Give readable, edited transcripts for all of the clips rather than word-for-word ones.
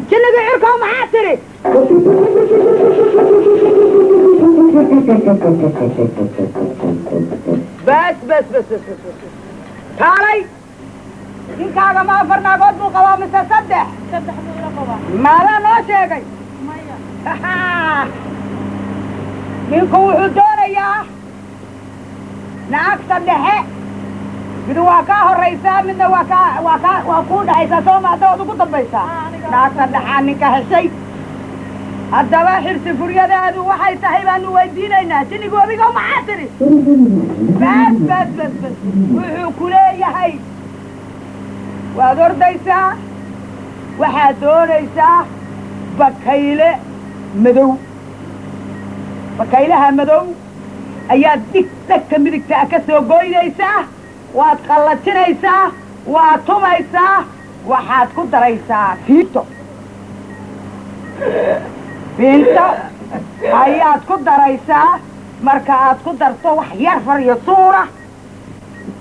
كنا بيعركوا معاتري بس تعالي إنك هذا ما فرنا قد بقوام سدح ماذا نوشيكي منكم وحدون إياه ناك سدحي بدو واكاه الرئيسة من واكود عيسى سوما دودو كتب بيسا ناك سدحان منك هالشي الدواحر سفرية هذا وحي تحيبان ويدينا الناس اللي قوة بيقوا معاتري بس وحو كلية هاي وادور ديسا وحادور ديسا بكيلة مدو بكيلها مدو اياد دك مدك تأكسو قوي ديسا واتخلتين ديسا واتوم ديسا وحاد كدر ديسا فيتو بنتا ayaad ku daraysaa marka aad ku darto wax yar far iyo suura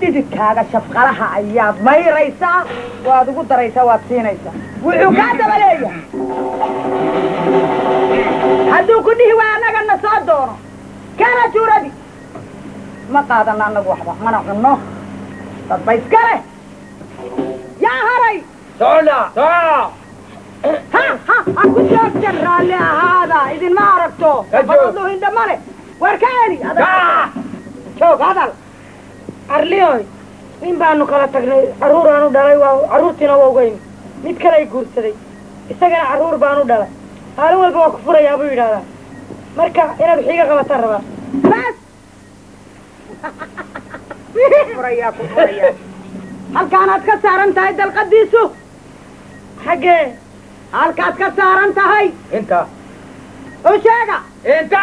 didkaaga shafqalaha ayaad mayraysaa waad ugu daraysaa waad siinaysaa wuxuu ka dabaleeyaa hadduu ku dhihi waa anagana soo doono kana juuradi ma qaadana anagu waxba mana cunno dad ba iskale yaa haray socona aku joogtan raalli ahaada idin ma aragto fadadu hindhamane warkaani joog hadal arliyoy in baanu kala tagnay caruur aanu dhalay waa caruurtiina waa ugayn mid kale ay guursaday isagana caruur baanu dhalay maalin walba waa ku furayaa buu yidhahdaa marka inaad xiga qabataan rabaa bas furayaa halkaanaad ka saaran tahay dalqadiisu xaggee halkaad ka saaran tahay inta oo sheega inta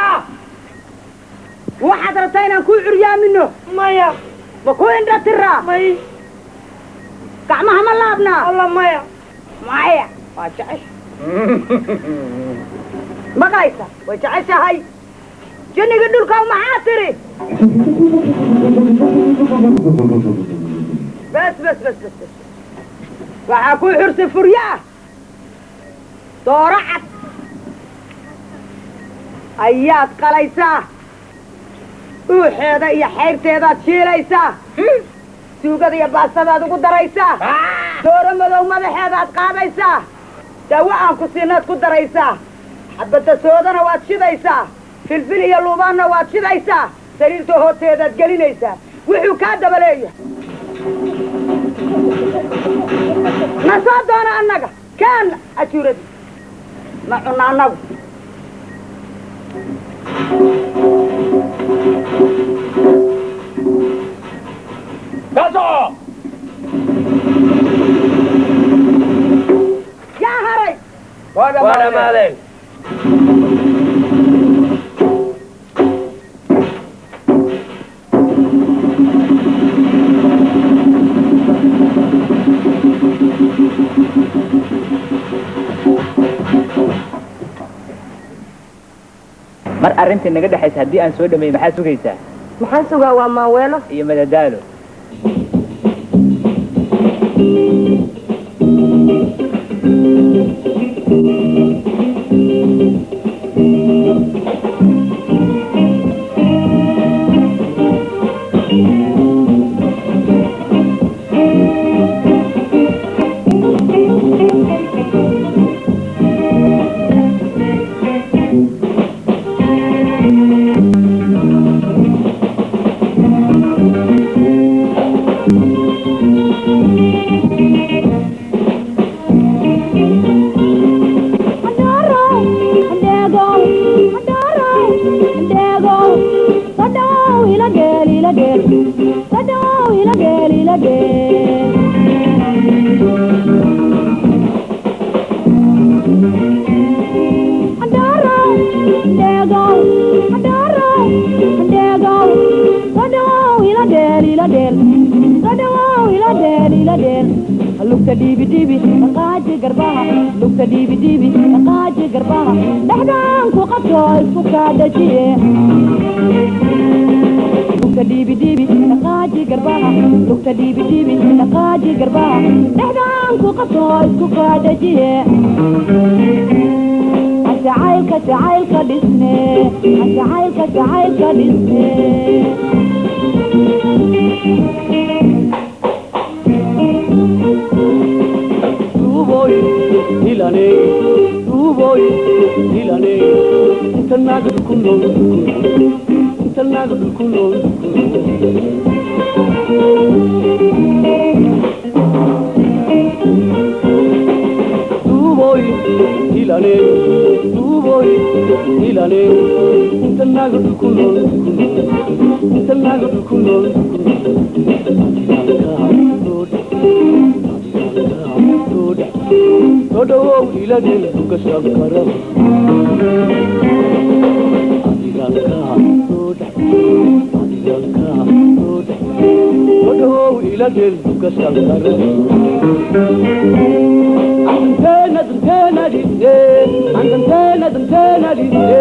waxaad rabtaa inaan kuu curyaamino maya ma ku indha tiraa may gacmaha ma laabnaa alla maya waa jecesha maqlaysa way jeceshahay jinniga dhulka maxaa tiri bas waxaa ku xursi furyaa dooro cad ayaad qalaysaa uuxeeda iyo xayrteedaad shiilaysaa suugada iyo baastadaad ugu daraysaa dooro madow madaxeedaad qaadaysaa daawo aan ku siinaad ku daraysaa xabadda soodana waad shidaysaa filfil iyo luubaanna waad shidaysaa sariirta hoosteedaad gelinaysaa wuxuu kaa dabaleeya na soo doona annaga kaan ajuuradi ma cunna annagu kaso yaa haray waa dhamaadeen mar arrintii naga dhaxaysa haddii aan soo dhameey maxaa sugaysaa maxaan sugaa waa maaweelo iyo madadaalo lugta dhiibi dhaqaaji garbaha lugta dhiibi dhaqaaji garbaha dhaxdaan ku qabto isku kaadhajiye lugta dhiibi dhiibi dhaqaaji garbaha lugta dhiibi dhiibi dhaqaaji garbaha dhexdaan ku qabto isku qaadajiye jacaylka dhisne jacaylka dhisne Tuvoy ilane intanagad kullo Tuvoy ilane intanagad kullo Todo ila del bukasal karam adiganka Todo ila del bukasal karam Antena dide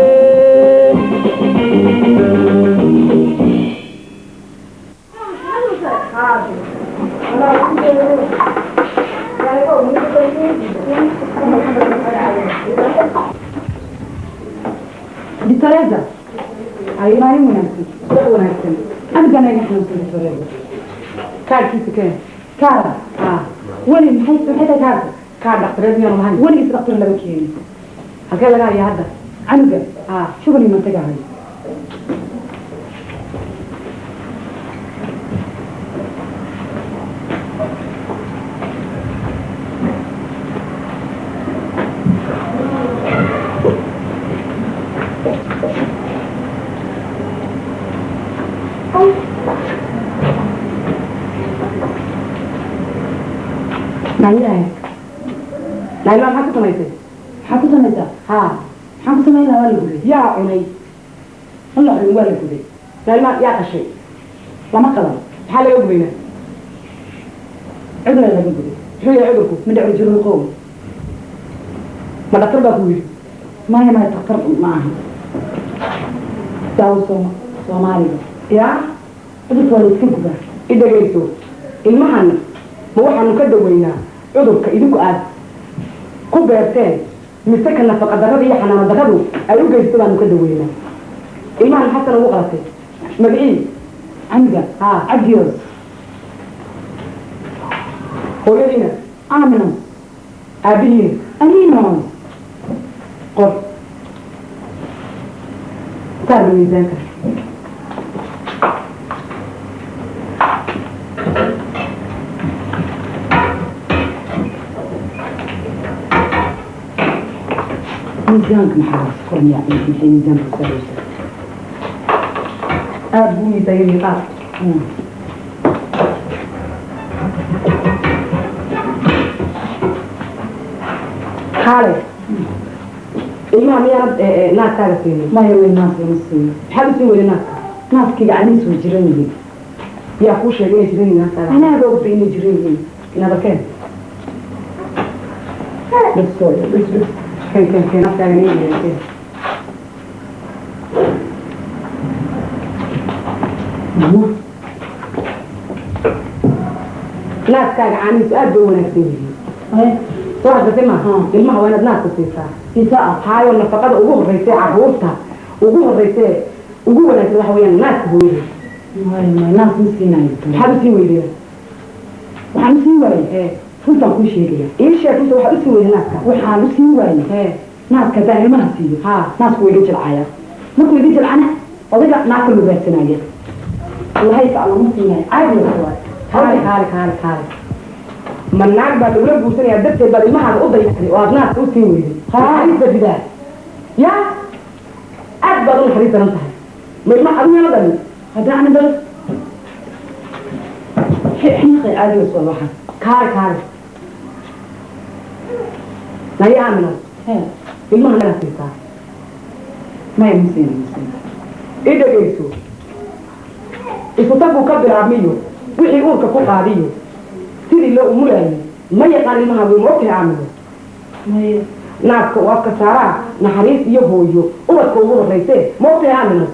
دي تريزة أي ما هي مناسب أبدا نحن نسوي تريزة كار كيف كان كار ولي محيط حتى كار دكتور يا مهندس ولي دكتور لا بكيني هكذا لا يا هذا عنده شو بني منطقة هاي لا لا حكوا سميته ها حكوا سميته ولا يقولي يا عمي الله ولا يقولي لا لا يا قشي لما قلم حال يقولينا عذر لا يقولي شو يعذركم من دعوا يجرون القوم ما دكتور بقول ما هي ما تقرب معه تاو سومالي يا عذر ولا يسكتوا إذا جيتوا المحن هو حنو كدوينا عذرك إذا قعد كبرتين مسكن نفقة درادي حنا ندخلوا أيوة جيستوا أنو كدوينا إيمان حسن وقرتي مبعين عندك عجيوز هولينا آمنا أبين أمينا قر تعالوا ميزانك ميزانك محرص كون يعني في ميزان بسالوسة أبوي دايري قاط حالي إيما ميارد ناس تعرفيني ما يروي الناس يمسيني حابب تسوي الناس ناس كي قاعدين يسوي جيراني يا أخوش يجي جيراني ناس أنا أبغى بيني جيراني أنا بكين بس كان ناس تعرفيني ناس كان عن سؤال دون كثير واحدة تما المها وانا ناس تسيسا هاي ولا فقط وجوه ريسة عروسها وجوه ريسة وجوه ناس وحويان ناس بويه ما ناس مسينا حبسي ويلي وحبسي ويلي فلتا كل شيء إيش يا فلتا وحبسي ويلي ناس وحبسي ويلي ناس كذا ما هسيه ناس ويلي العيا ما ويلي العنا وضيع ناس اللي بيسناجي الله يسأل مسينا عادي هاري من ناق بعد ولا بوسني عدت بعد ما هذا أوضي وأبناء توسين ويدي هاري بدأ يا أكبر من حريص ننتهي من ما أبني أنا هذا أنا بس حين عادي والله كار لا يعمل ما أنا نسيتها ما يمسين إيه ده جيسو إفتبوا كبر عميو وحي أورك فوق عاديو سيدي اللي أمولاني ما يقال لما هو موقع عمله ناس كوافك سارة نحريس يهويو أمك كوهو الرئيسي موقع عمله